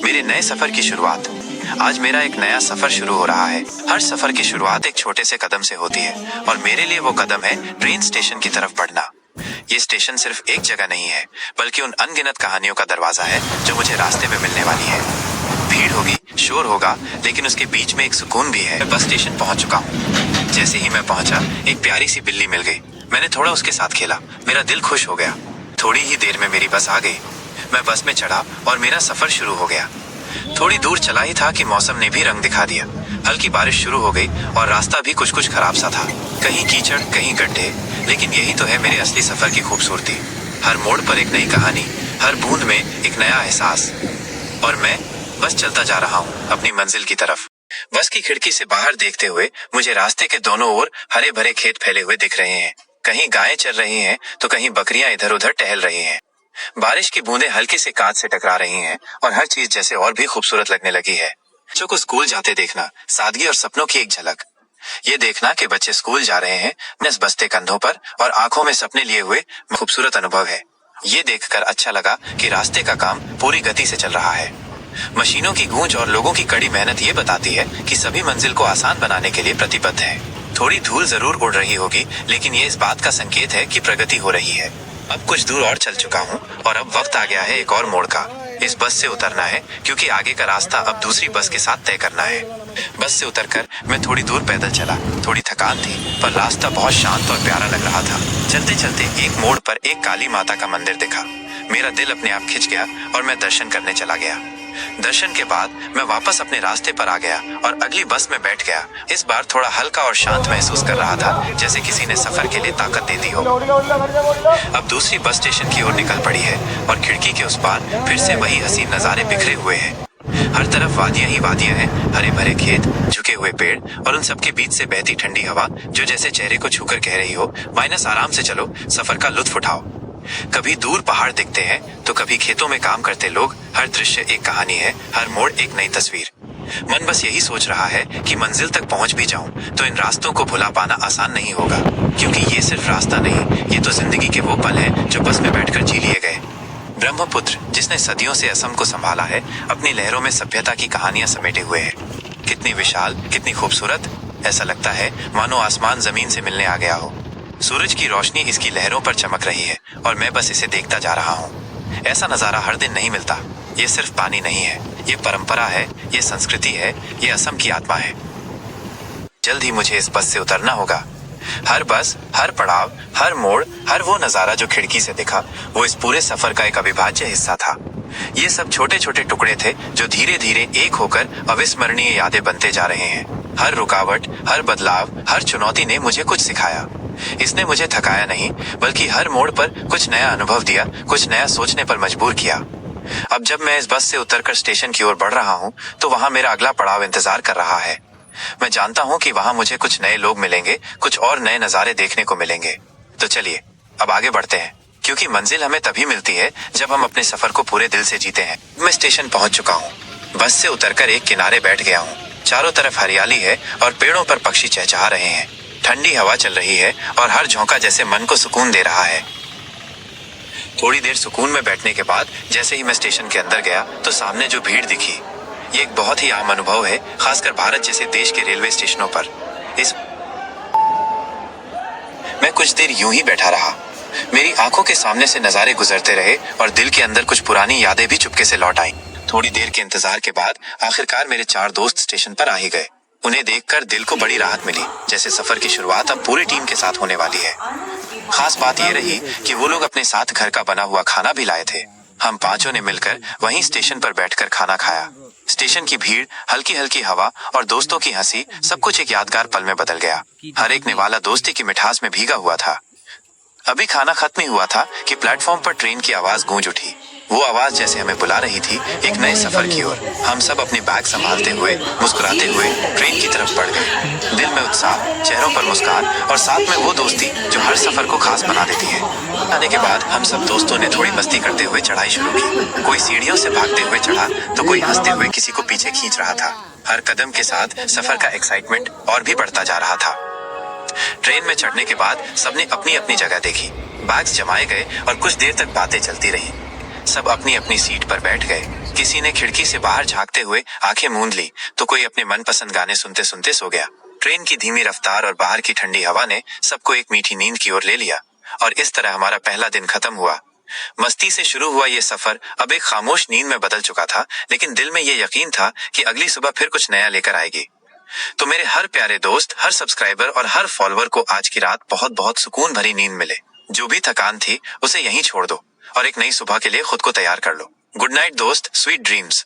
मेरे नए सफर की शुरुआत। आज मेरा एक नया सफर शुरू हो रहा है। हर सफर की शुरुआत एक छोटे से कदम से होती है और मेरे लिए वो कदम है ट्रेन स्टेशन की तरफ बढ़ना। ये स्टेशन सिर्फ एक जगह नहीं है, बल्कि उन अनगिनत कहानियों का दरवाजा है जो मुझे रास्ते में मिलने वाली है। भीड़ होगी, शोर होगा, लेकिन उसके बीच में एक सुकून भी है। मैं बस स्टेशन पहुंच चुका हूँ। जैसे ही मैं पहुंचा, एक प्यारी सी बिल्ली मिल गई। मैंने थोड़ा उसके साथ खेला, मेरा दिल खुश हो गया। थोड़ी ही देर में मेरी बस आ गई। मैं बस में चढ़ा और मेरा सफर शुरू हो गया। थोड़ी दूर चला ही था कि मौसम ने भी रंग दिखा दिया। हल्की बारिश शुरू हो गई और रास्ता भी कुछ कुछ खराब सा था। कहीं कीचड़, कहीं गड्ढे, लेकिन यही तो है मेरे असली सफर की खूबसूरती। हर मोड़ पर एक नई कहानी, हर बूंद में एक नया एहसास। और मैं बस चलता जा रहा हूँ अपनी मंजिल की तरफ। बस की खिड़की से बाहर देखते हुए मुझे रास्ते के दोनों ओर हरे भरे खेत फैले हुए दिख रहे हैं। कहीं गायें चर रही हैं तो कहीं बकरियां इधर उधर टहल रही हैं। बारिश की बूंदें हल्की से कांच से टकरा रही हैं और हर चीज जैसे और भी खूबसूरत लगने लगी है। बच्चों को स्कूल जाते देखना, सादगी और सपनों की एक झलक। ये देखना कि बच्चे स्कूल जा रहे हैं, नस बस्ते कंधों पर और आंखों में सपने लिए हुए, खूबसूरत अनुभव है। ये देखकर अच्छा लगा कि रास्ते का काम पूरी गति से चल रहा है। मशीनों की गूंज और लोगों की कड़ी मेहनत ये बताती है कि सभी मंजिल को आसान बनाने के लिए प्रतिबद्ध हैं। थोड़ी धूल जरूर उड़ रही होगी, लेकिन ये इस बात का संकेत है कि प्रगति हो रही है। अब कुछ दूर और चल चुका हूँ और अब वक्त आ गया है एक और मोड़ का। इस बस से उतरना है क्योंकि आगे का रास्ता अब दूसरी बस के साथ तय करना है। बस से उतरकर मैं थोड़ी दूर पैदल चला। थोड़ी थकान थी, पर रास्ता बहुत शांत और प्यारा लग रहा था। चलते चलते एक मोड़ पर एक काली माता का मंदिर दिखा। मेरा दिल अपने आप खिंच गया और मैं दर्शन करने चला गया। दर्शन के बाद मैं वापस अपने रास्ते पर आ गया और अगली बस में बैठ गया। इस बार थोड़ा हल्का और शांत महसूस कर रहा था, जैसे किसी ने सफर के लिए ताकत दे दी हो। अब दूसरी बस स्टेशन की ओर निकल पड़ी है और खिड़की के उस पार फिर से वही हसीन नजारे बिखरे हुए हैं। हर तरफ वादियां ही वादियां हैं, हरे भरे खेत, झुके हुए पेड़ और उन सबके बीच से बहती ठंडी हवा जो जैसे चेहरे को छूकर कह रही हो, माइनस आराम से चलो, सफर का लुत्फ उठाओ। कभी दूर पहाड़ दिखते हैं तो कभी खेतों में काम करते लोग। हर दृश्य एक कहानी है, हर मोड़ एक नई तस्वीर। मन बस यही सोच रहा है कि मंजिल तक पहुंच भी जाऊं तो इन रास्तों को भुला पाना आसान नहीं होगा, क्योंकि ये सिर्फ रास्ता नहीं, ये तो जिंदगी के वो पल हैं जो बस में बैठकर जी लिए गए। ब्रह्मपुत्र, जिसने सदियों से असम को संभाला है, अपनी लहरों में सभ्यता की कहानियां समेटे हुए है। कितनी विशाल, कितनी खूबसूरत। ऐसा लगता है मानो आसमान जमीन से मिलने आ गया हो। सूरज की रोशनी इसकी लहरों पर चमक रही है और मैं बस इसे देखता जा रहा हूँ। ऐसा नजारा हर दिन नहीं मिलता। ये सिर्फ पानी नहीं है, ये परंपरा है, ये संस्कृति है, ये असम की आत्मा है। जल्द ही मुझे इस बस से उतरना होगा। हर बस, हर पड़ाव, हर मोड़, हर वो नजारा जो खिड़की से दिखा, वो इस पूरे सफर का एक अविभाज्य हिस्सा था। ये सब छोटे छोटे टुकड़े थे जो धीरे धीरे एक होकर अविस्मरणीय यादें बनते जा रहे हैं। हर रुकावट, हर बदलाव, हर चुनौती ने मुझे कुछ सिखाया। इसने मुझे थकाया नहीं, बल्कि हर मोड़ पर कुछ नया अनुभव दिया, कुछ नया सोचने पर मजबूर किया। अब जब मैं इस बस से उतरकर स्टेशन की ओर बढ़ रहा हूँ, तो वहाँ मेरा अगला पड़ाव इंतजार कर रहा है। मैं जानता हूँ कि वहाँ मुझे कुछ नए लोग मिलेंगे, कुछ और नए नजारे देखने को मिलेंगे। तो चलिए अब आगे बढ़ते हैं, क्योंकि मंजिल हमें तभी मिलती है जब हम अपने सफर को पूरे दिल से जीते हैं। मैं स्टेशन पहुंच चुका हूँ। बस से उतरकर एक किनारे बैठ गया हूँ। चारों तरफ हरियाली है और पेड़ों पर पक्षी चहचहा रहे हैं। ठंडी हवा चल रही है और हर झोंका जैसे मन को सुकून दे रहा है। थोड़ी देर सुकून में बैठने के बाद जैसे ही मैं स्टेशन के अंदर गया तो सामने जो भीड़ दिखी, ये एक बहुत ही आम अनुभव है, खासकर भारत जैसे देश के रेलवे स्टेशनों पर। मैं कुछ देर यूं ही बैठा रहा। मेरी आंखों के सामने से नजारे गुजरते रहे और दिल के अंदर कुछ पुरानी यादें भी चुपके से लौट आईं। थोड़ी देर के इंतजार के बाद आखिरकार मेरे 4 दोस्त स्टेशन पर आ ही गए। उन्हें देखकर दिल को बड़ी राहत मिली, जैसे सफर की शुरुआत अब पूरी टीम के साथ होने वाली है। खास बात यह रही कि वो लोग अपने साथ घर का बना हुआ खाना भी लाए थे। हम पांचों ने मिलकर वहीं स्टेशन पर बैठकर खाना खाया। स्टेशन की भीड़, हल्की हल्की हवा और दोस्तों की हंसी, सब कुछ एक यादगार पल में बदल गया। हर एक निवाला दोस्ती की मिठास में भीगा हुआ था। अभी खाना खत्म ही हुआ था कि प्लेटफॉर्म पर ट्रेन की आवाज गूंज उठी। वो आवाज जैसे हमें बुला रही थी एक नए सफर की ओर। हम सब अपने बैग संभालते हुए, मुस्कुराते हुए ट्रेन की तरफ बढ़ गए। दिल में उत्साह, चेहरों पर मुस्कान और साथ में वो दोस्ती जो हर सफर को खास बना देती है। आने के बाद हम सब दोस्तों ने थोड़ी मस्ती करते हुए चढ़ाई शुरू की। कोई सीढ़ियों से भागते हुए चढ़ा तो कोई हंसते हुए किसी को पीछे खींच रहा था। हर कदम के साथ सफर का एक्साइटमेंट और भी बढ़ता जा रहा था। ट्रेन में चढ़ने के बाद सबने अपनी अपनी जगह देखी। बैग्स जमाए गए और कुछ देर तक बातें चलती रही। सब अपनी अपनी सीट पर बैठ गए। किसी ने खिड़की से बाहर झांकते हुए आंखें मूंद ली तो कोई अपने मनपसंद गाने सुनते सुनते सो गया। ट्रेन की धीमी रफ्तार और बाहर की ठंडी हवा ने सबको एक मीठी नींद की ओर ले लिया और इस तरह हमारा पहला दिन खत्म हुआ। मस्ती से शुरू हुआ ये सफर अब एक खामोश नींद में बदल चुका था, लेकिन दिल में ये यकीन था कि अगली सुबह फिर कुछ नया लेकर आएगी। तो मेरे हर प्यारे दोस्त, हर सब्सक्राइबर और हर फॉलोअर को आज की रात बहुत बहुत सुकून भरी नींद मिले। जो भी थकान थी उसे यहीं छोड़ दो और एक नई सुबह के लिए खुद को तैयार कर लो। गुड नाइट दोस्त, स्वीट ड्रीम्स।